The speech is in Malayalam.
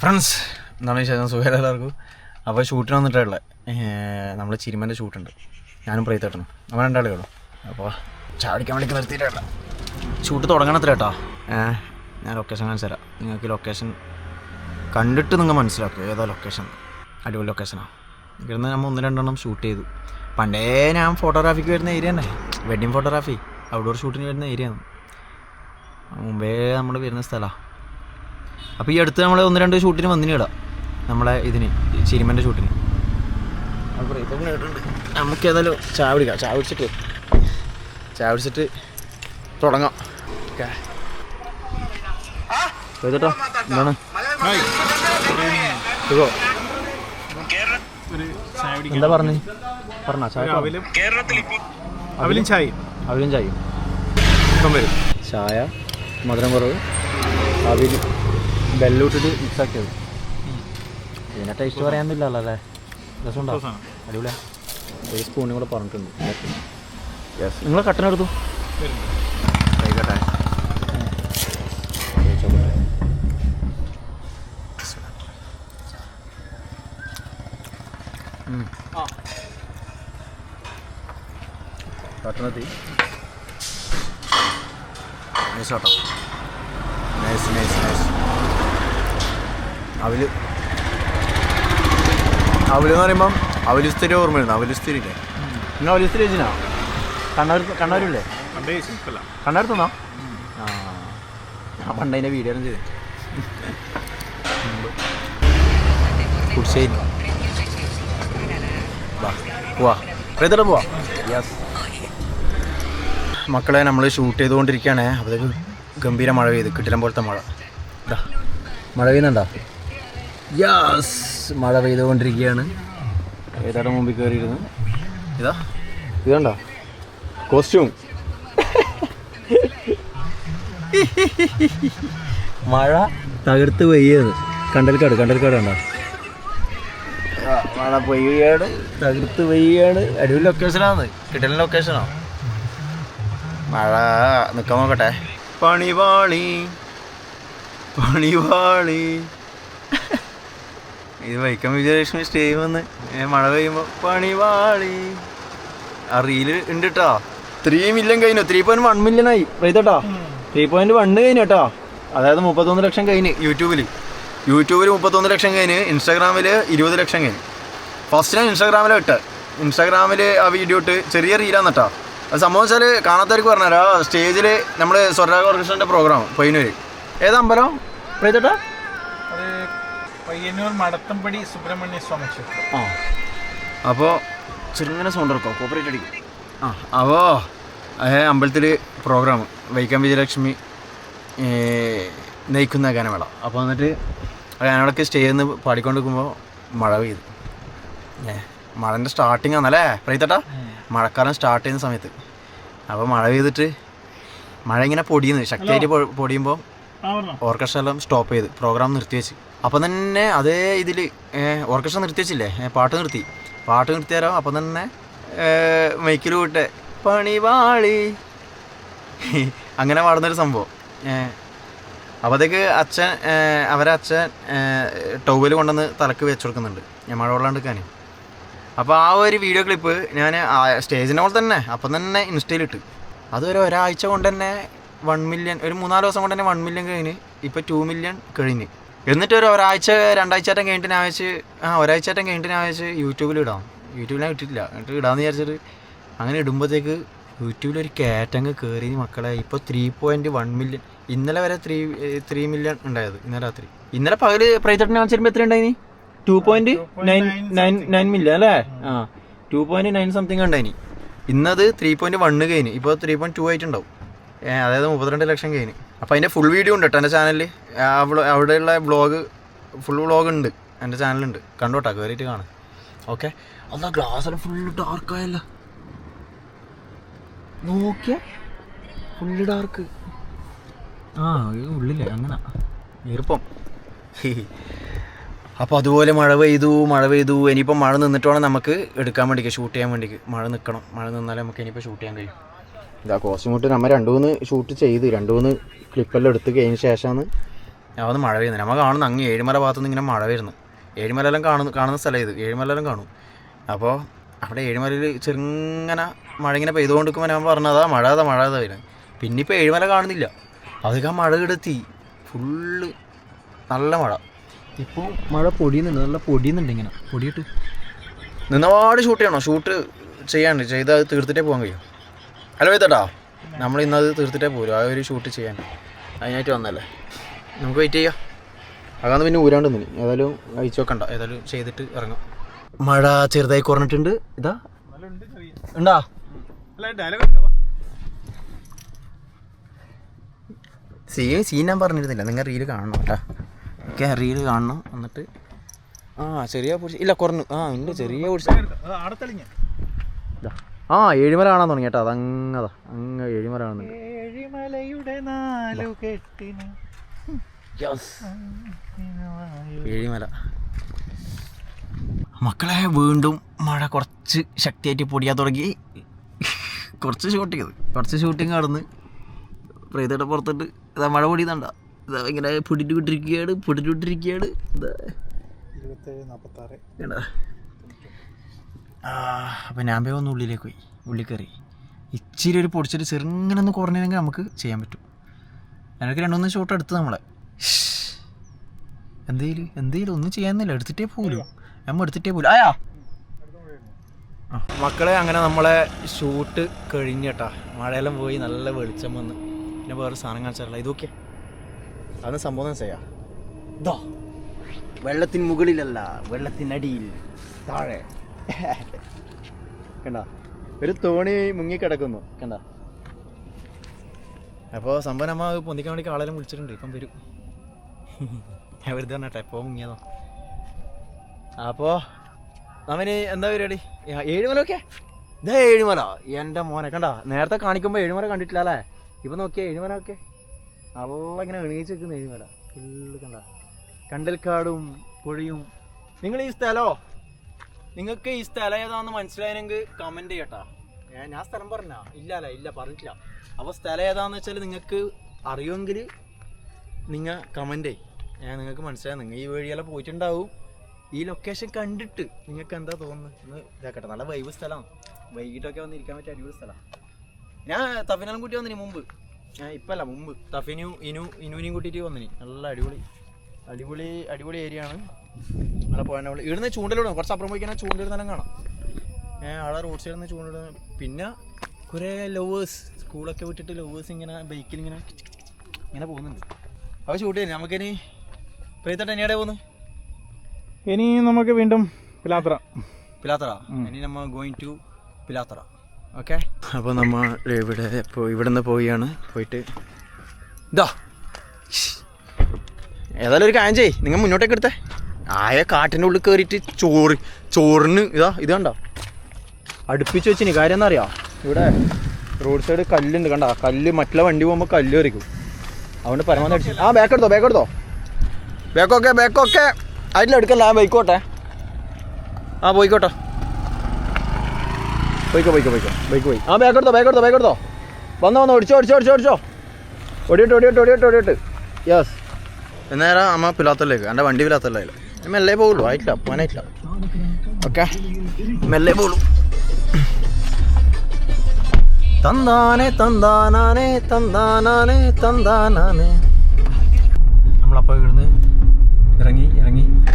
ഫ്രണ്ട്സ് എന്താണ് വിശേഷം? സുഖം എല്ലാവർക്കും. അപ്പോൾ ഷൂട്ടിന് വന്നിട്ടുള്ളത് നമ്മൾ ചിരിമൻ്റെ ഷൂട്ടുണ്ട്. ഞാനും പ്രേതേട്ടനും നമ്മൾ രണ്ടാളേ ഉള്ളൂ. അപ്പോൾ ചാടിക്കാൻ വേണ്ടി നിർത്തിയിട്ടുള്ള ഷൂട്ട് തുടങ്ങണത്ര കേട്ടോ. ഞാൻ ലൊക്കേഷൻ കാണിച്ചു തരാം. നിങ്ങൾക്ക് ലൊക്കേഷൻ കണ്ടിട്ട് നിങ്ങൾ മനസ്സിലാക്കുക ഏതാ ലൊക്കേഷൻ. അടിപൊളി ലൊക്കേഷനാണ്. ഇവിടുന്ന് നമ്മൾ 1-2 ഷൂട്ട് ചെയ്തു. പണ്ടേ ഞാൻ ഫോട്ടോഗ്രാഫിക്ക് വരുന്ന ഏരിയ തന്നെ, വെഡ്ഡിങ് ഫോട്ടോഗ്രാഫി ഔട്ട്ഡോർ ഷൂട്ടിന് വരുന്ന ഏരിയ ആണ്. മുമ്പേ നമ്മൾ വരുന്ന സ്ഥലമാണ്. അപ്പോൾ ഈ അടുത്ത് നമ്മൾ 1-2 ഷൂട്ടിന് വന്നിടാം. നമ്മളെ ഇതിന് ചിരിമൻ്റെ ഷൂട്ടിന്. അപ്പോൾ ഇതൊക്കെ കേട്ടിട്ടുണ്ട്. നമുക്ക് ഏതായാലും ചായ പിടിക്കാം. ചായ പിടിച്ചിട്ട് തുടങ്ങാം. ഓക്കെ കേട്ടോ. എന്താണ് സുഖോ? എന്താ പറഞ്ഞോ? ചായ അവലും ചായയും ചായ മധുരം കുറവ്, അവിൽ ബെല്ലൂട്ടിട്ട് മിക്സാക്കിയത്. ഇതിനെ ടേസ്റ്റ് പറയാനൊന്നുമില്ലല്ലോ അല്ലേ? രസമുണ്ടോ? അടിപൊളിയാ. ഒരു സ്പൂണും കൂടെ പറഞ്ഞിട്ടുണ്ട്. യെസ്, നിങ്ങൾ കട്ടനെടുത്തു കഴിക്കട്ടെ. കട്ടനെത്തി നൈസ് കേട്ടോ. നൈസ്. അവലെന്ന് പറയുമ്പം അവലിസ്തിരി ഓർമ്മ വരുന്നു. അവലിസ്തിരി ഇല്ലേ? നിങ്ങൾ അവലിസ്തിരി വെച്ചിനാ? കണ്ണൂരില്ലേ? കണ്ണൂർത്തുന്നോ? ആ പണ്ടതിൻ്റെ വീഡിയോ ചെയ്ത് കുടിശ്ശേരി പോവാ. പ്രേതോടെ പോവാ. യെസ് മക്കളെ, നമ്മൾ ഷൂട്ട് ചെയ്തുകൊണ്ടിരിക്കുകയാണേ. അപ്പോഴത്തേക്ക് ഗംഭീര മഴ പെയ്ത്, കിട്ടിലം പോലത്തെ മഴ. ഇതാ മഴ പെയ്യുന്നുണ്ടോ? യാസ്, മഴ പെയ്തുകൊണ്ടിരിക്കുകയാണ്. ഏതാണ്ട് മുമ്പിൽ കയറിയിരുന്നു. ഇതുണ്ടോ കോസ്റ്റ്യൂം? മഴ തകർത്ത് പെയ്യത്. കണ്ടൽക്കാട് ഉണ്ടോ? മഴ പെയ്യാണ്, തകർത്ത് പെയ്യാണ്. അടിപൊളി ലൊക്കേഷനാണ്, കിട്ടലിൻ്റെ ലൊക്കേഷനാണ്. മഴ നിൽക്കാൻ നോക്കട്ടെ. പണിവാളി ഇത് വൈക്കം വിജയലക്ഷ്മി സ്റ്റേജ് വന്ന് മഴ പെയ്യുമ്പോൾ പണിവാളി. ആ റീല് ഉണ്ട് കേട്ടോ. 3 മില്യൺ കഴിഞ്ഞു. 3.1 മില്യൺ ആയി പ്രൈതേട്ടാ. 3.1 കഴിഞ്ഞു കേട്ടോ. അതായത് 31 ലക്ഷം കഴിഞ്ഞ് യൂട്യൂബിൽ 31 ലക്ഷം കഴിഞ്ഞ്. ഇൻസ്റ്റാഗ്രാമിൽ 20 ലക്ഷം കഴിഞ്ഞ്. ഫസ്റ്റ് ഞാൻ ഇൻസ്റ്റാഗ്രാമിൽ ആ വീഡിയോ ഇട്ട് ചെറിയ റീലാന്ന് കേട്ടോ. അത് സംഭവം വെച്ചാൽ കാണാത്തവർക്ക് പറഞ്ഞുതരാം. ആ സ്റ്റേജിൽ നമ്മൾ സ്വർണ്ണ ഓർക്കസ്ട്രേൻ്റെ പ്രോഗ്രാം പയ്യന്നൂർ. ഏതാ അമ്പലം പ്രൈതേട്ടാ? പയ്യന്നൂർ മടത്തമ്പടി സുബ്രഹ്മണ്യ സ്വാമി ക്ഷേത്രം. ആ അപ്പോൾ ചെറുങ്ങനെ സൗണ്ട് ഇറക്കാം, കോപ്പറേറ്റ് അടിക്കും. അപ്പോൾ അമ്പലത്തിൽ പ്രോഗ്രാം വൈക്കം വിജയലക്ഷ്മി നയിക്കുന്ന ഗാനമേള. അപ്പോൾ എന്നിട്ട് ഗാനമേളയ്ക്ക് സ്റ്റേജിൽ നിന്ന് പാടിക്കൊണ്ടിരിക്കുമ്പോൾ മഴ പെയ്തു. മഴൻ്റെ സ്റ്റാർട്ടിങ് ആണല്ലേ പ്രൈതേട്ടാ? മഴക്കാലം സ്റ്റാർട്ട് ചെയ്യുന്ന സമയത്ത്. അപ്പോൾ മഴ പെയ്തിട്ട് മഴ ഇങ്ങനെ പൊടിയുന്നു, ശക്തിയായിട്ട് പൊടിയുമ്പോൾ ഓർക്കസ്ട്ര എല്ലാം സ്റ്റോപ്പ് ചെയ്ത് പ്രോഗ്രാം നിർത്തിവെച്ച്. അപ്പം തന്നെ അതേ ഇതിൽ ഓർക്കസ്ട്ര നിർത്തിവെച്ചില്ലേ, പാട്ട് നിർത്തിയാലോ. അപ്പം തന്നെ മൈക്കിൽ വിട്ടെ പണിവാളി അങ്ങനെ പാടുന്നൊരു സംഭവം. അപ്പോഴത്തേക്ക് അവരെ അച്ഛൻ ടൗവൽ കൊണ്ടുവന്ന് തലക്ക് വെച്ച് കൊടുക്കുന്നുണ്ട് മഴ വെള്ളാണ്ടിരിക്കാൻ. അപ്പോൾ ആ ഒരു വീഡിയോ ക്ലിപ്പ് ഞാൻ സ്റ്റേജിൻ്റെ പോലെ തന്നെ അപ്പം തന്നെ ഇൻസ്റ്റയിലിട്ട്. അതൊരു ഒരാഴ്ച കൊണ്ട് തന്നെ 1 മില്യൺ, ഒരു 3-4 ദിവസം കൊണ്ട് തന്നെ 1 മില്യൺ കഴിഞ്ഞ്. ഇപ്പോൾ 2 മില്യൺ കഴിഞ്ഞ്. എന്നിട്ട് ഒരാഴ്ച 2 കഴിഞ്ഞിട്ട് ഞാൻ വെച്ച് യൂട്യൂബിലിടാം. യൂട്യൂബിൽ ഞാൻ ഇട്ടിട്ടില്ല. എന്നിട്ട് ഇടാമെന്ന് വിചാരിച്ചിട്ട് അങ്ങനെ ഇടുമ്പോഴത്തേക്ക് യൂട്യൂബിലൊരു കാറ്റങ്ങ് കയറി മക്കളെ. ഇപ്പോൾ 3.1 മില്യൺ. ഇന്നലെ വരെ 3 മില്യൺ ഉണ്ടായത് ഇന്നലെ രാത്രി. ഇന്നലെ പകല് പ്രൈതേട്ടനെ കാണിച്ചിരുമ്പോൾ എത്ര ഉണ്ടായിനി? 2.9 മില്യൺ അല്ലേ? 2.9 സംതിങ് ഉണ്ടായിനി. ഇന്നത് 3.1 കഴിഞ്ഞ്. ഇപ്പോൾ 3.2 ആയിട്ടുണ്ടാവും. അതായത് 32 ലക്ഷം കഴിഞ്ഞ്. അപ്പോൾ അതിൻ്റെ ഫുൾ വീഡിയോ ഉണ്ട് കേട്ടോ എൻ്റെ ചാനലിൽ. അവിടെയുള്ള ഫുൾ വ്ളോഗ് ഉണ്ട് എൻ്റെ ചാനലുണ്ട്. കണ്ടോട്ടാ, കയറിയിട്ട് കാണാം. ഓക്കെ. അതാ ഗ്ലാസ്സെല്ലാം ഫുള്ള് ഡാർക്കായല്ല, നോക്കിയ ഫുള്ള് ഡാർക്ക്. ഉള്ളില്ലേ അങ്ങനെ ഈർപ്പം. അപ്പോൾ അതുപോലെ മഴ പെയ്തു. ഇനിയിപ്പോൾ മഴ നിന്നിട്ട് വേണം നമുക്ക് എടുക്കാൻ വേണ്ടിക്ക്, ഷൂട്ട് ചെയ്യാൻ വേണ്ടിക്ക്. മഴ നിന്നാലേ നമുക്ക് ഇനിയിപ്പോൾ ഷൂട്ട് ചെയ്യാൻ കഴിയും. ഇതാ കോസ്റ്റ്യൂം ഇട്ട് നമ്മൾ 2-3 ഷൂട്ട് ചെയ്ത് 2-3 ക്ലിപ്പെല്ലാം എടുത്ത് കഴിഞ്ഞ ശേഷമാണ് അവിടെ മഴ പെയ്യുന്നത് നമ്മൾ കാണുന്നു. അങ്ങ് ഏഴിമല ഭാഗത്തുനിന്ന് ഇങ്ങനെ മഴ വരുന്നു. ഏഴിമലയെല്ലാം കാണുന്ന സ്ഥലം ഇത്. ഏഴിമലയെല്ലാം കാണും. അപ്പോൾ അവിടെ ഏഴിമലയിൽ ചെറുങ്ങനെ മഴ ഇങ്ങനെ പെയ്തുകൊണ്ടിരിക്കുമ്പോൾ ഞാൻ പറഞ്ഞതാ മഴ വരുന്നത്. പിന്നെ ഇപ്പോൾ ഏഴിമല കാണുന്നില്ല. അതൊക്കെ ആ മഴ കിടത്തി ഫുള്ള് നല്ല മഴ. ഇപ്പോൾ മഴ പൊടിയുന്നുണ്ട്, നല്ല പൊടിയുന്നുണ്ട്. ഇങ്ങനെ പൊടിയിട്ട് നിന്നപാട് ഷൂട്ട് ചെയ്യണോ? ഷൂട്ട് ചെയ്ത് അത് തീർത്തിട്ടേ പോകാൻ കഴിയും. ഹലോ വേത്തേട്ടാ, നമ്മൾ ഇന്നത് തീർത്തിട്ടേ പോരും. ആ ഒരു ഷൂട്ട് ചെയ്യാൻ അതിനായിട്ട് വന്നല്ലേ. നമുക്ക് വെയിറ്റ് ചെയ്യാം. അതാന്ന് പിന്നെ ഊരാണ്ട് നിന്ന് ഏതായാലും കഴിച്ചു വെക്കണ്ട. ഏതായാലും ചെയ്തിട്ട് ഇറങ്ങാം. മഴ ചെറുതായി കുറഞ്ഞിട്ടുണ്ട്. ഇതാ ഉണ്ടാ സീൻ ഞാൻ പറഞ്ഞിരുന്നില്ല. നിങ്ങൾ റീല് കാണണം കേട്ടാ. ഓക്കെ, റീല് കാണണം. എന്നിട്ട് ചെറിയ പൊടിച്ച് ഇല്ല കുറഞ്ഞു. ഉണ്ട് ചെറിയ പൊടിച്ച്. ഏഴിമല കാണാൻ തുടങ്ങി കേട്ടോ. അതങ്ങതാ അങ്ങ് ഏഴിമല കാണുന്നുണ്ട്. ഏഴിമല മക്കളെ. വീണ്ടും മഴ കുറച്ച് ശക്തിയായിട്ട് പൊടിയാൻ തുടങ്ങി. കുറച്ച് ഷൂട്ടിങ് നടന്ന് പ്രീതയുടെ പുറത്തിട്ട് ഇതാ മഴ പൊടിയുന്നുണ്ട. ഇതാ ഇങ്ങനെ പൊടിട്ടുവിട്ടിരിക്കുകയാണ്. അപ്പം ഞാൻ പോയി ഒന്ന് ഉള്ളിലേക്ക് പോയി. ഉള്ളിൽ കയറി ഇച്ചിരി ഒരു പൊടിച്ചിട്ട് ചെറുങ്ങനെ ഒന്ന് കുറഞ്ഞെങ്കിൽ നമുക്ക് ചെയ്യാൻ പറ്റും. എനിക്ക് 2-3 ഷോട്ട് എടുത്ത് നമ്മളെ എന്തേലും ഒന്നും ചെയ്യാന്നില്ല. എടുത്തിട്ടേ പോലും ആയാ മക്കളെ. അങ്ങനെ നമ്മളെ ഷൂട്ട് കഴിഞ്ഞേട്ടാ. മഴയെല്ലാം പോയി നല്ല വെളിച്ചം വന്ന്. പിന്നെ വേറെ സാധനം കാണിച്ചാറില്ല. ഇതൊക്കെ അതൊന്നും സംഭവം ചെയ്യാം. ഇതോ വെള്ളത്തിന് മുകളിലല്ല, വെള്ളത്തിനടിയിൽ താഴെ കണ്ട ഒരു തോണി മുങ്ങിക്കിടക്കുന്നു കണ്ട. അപ്പോൾ സംഭവം നമ്മ പൊന്തിക്കാൻ വേണ്ടി ആളെല്ലാം വിളിച്ചിട്ടുണ്ട്. ഇപ്പം വരും. ഞാൻ വെറുതെ പറഞ്ഞാട്ടെ എപ്പോൾ മുങ്ങിയതോ. അപ്പോൾ അവന് എന്താ പരിപാടി? ഏഴിമല ഒക്കെ ഇതാ ഏഴിമല. എൻ്റെ മോനെ കണ്ട. നേരത്തെ കാണിക്കുമ്പോൾ ഏഴിമല കണ്ടിട്ടില്ല അല്ലേ? ഇപ്പം നോക്കിയാൽ ഏഴിമല ഒക്കെ നല്ല ഇങ്ങനെ എണീച്ച് വെക്കുന്ന ഏഴിമല ഫുള്ള് കണ്ട. കണ്ടൽക്കാടും പുഴയും. നിങ്ങൾക്ക് ഈ സ്ഥലം ഏതാണെന്ന് മനസ്സിലായെങ്കിൽ കമൻറ്റ് ചെയ്യട്ടാ. ഞാൻ സ്ഥലം പറഞ്ഞാ ഇല്ല പറഞ്ഞിട്ടില്ല. അപ്പോൾ സ്ഥലം ഏതാണെന്ന് വെച്ചാൽ നിങ്ങൾക്ക് അറിയുമെങ്കിൽ നിങ്ങൾ കമൻറ്റ് ചെയ്യും. നിങ്ങൾക്ക് മനസ്സിലായി. നിങ്ങൾ ഈ വഴിയെല്ലാം പോയിട്ടുണ്ടാവും. ഈ ലൊക്കേഷൻ കണ്ടിട്ട് നിങ്ങൾക്ക് എന്താ തോന്നുന്നത് എന്ന് ഇതാക്കട്ടെ. നല്ല വൈബ് സ്ഥലമാണ്. വൈകിട്ടൊക്കെ വന്നിരിക്കാൻ പറ്റിയ അടിപൊളി സ്ഥലമാണ്. ഞാൻ തഫിനെല്ലാം കൂട്ടി വന്നിനി മുമ്പ്. മുമ്പ് തഫിനും ഇനുവിനെയും കൂട്ടിയിട്ട് വന്നിനി. നല്ല അടിപൊളി ഏരിയ ആണ്. നല്ല പോയാൽ ഇവിടുന്ന് ചൂണ്ടലിടണം. കുറച്ച് അപ്പുറം പോയിക്കാൻ ചൂണ്ടലിടുന്നെല്ലാം കാണാം. ആളെ റോഡ് സൈഡിൽ നിന്ന് ചൂണ്ടലിടുന്ന. പിന്നെ കുറേ ലവേഴ്സ് സ്കൂളൊക്കെ വിട്ടിട്ട് ലവേഴ്സ് ഇങ്ങനെ ബൈക്കിൽ ഇങ്ങനെ പോകുന്നുണ്ട്. അപ്പോൾ ഷൂട്ട് ചെയ്യാം. നമുക്കിനി പ്രീതട്ട് ഇനിയുടെ പോകുന്നു. ഇനി നമുക്ക് വീണ്ടും പിലാത്തറ. ഇനി നമ്മൾ ഗോയിങ് ടു പിലാത്തറ. ഓക്കെ, അപ്പോൾ നമ്മൾ ഇവിടെ നിന്ന് പോയിട്ട് ഇതാ ഏതായാലും ഒരു കാര്യം ചെയ്യ്. നിങ്ങൾ മുന്നോട്ടേക്ക് എടുത്തേ. കാട്ടിൻ്റെ ഉള്ളിൽ കയറിയിട്ട് ചോറിന് ഇത് കണ്ടോ അടുപ്പിച്ച് വെച്ചിന്. കാര്യം എന്താ അറിയാം, ഇവിടെ റോഡ് സൈഡ് കല്ലുണ്ട് കണ്ട. കല്ല് മറ്റുള്ള വണ്ടി പോകുമ്പോൾ കല്ല് വരയ്ക്കും. അതുകൊണ്ട് പരമാവധി അടിച്ചു. ബാക്കെടുത്തോ ബാക്കൊക്കെ അതിൽ എടുക്കല്ല. ബൈക്കോട്ടെ. പോയിക്കോട്ടെ. ബൈക്ക് പോയി. ബാക്കെടുത്തോ. വന്നോ ഓടിച്ചോ. ഓടിയിട്ട് യെസ്. എന്നേരം അമ്മ പിലാത്തല്ലേക്ക്. എൻ്റെ വണ്ടി പിലാത്തല്ല. മെല്ലെ പോകുള്ളൂ. ആയിട്ടില്ല, പോകാനായിട്ടില്ല. ഓക്കെ, മെല്ലെ പോകുള്ളൂ. നമ്മളപ്പോൾ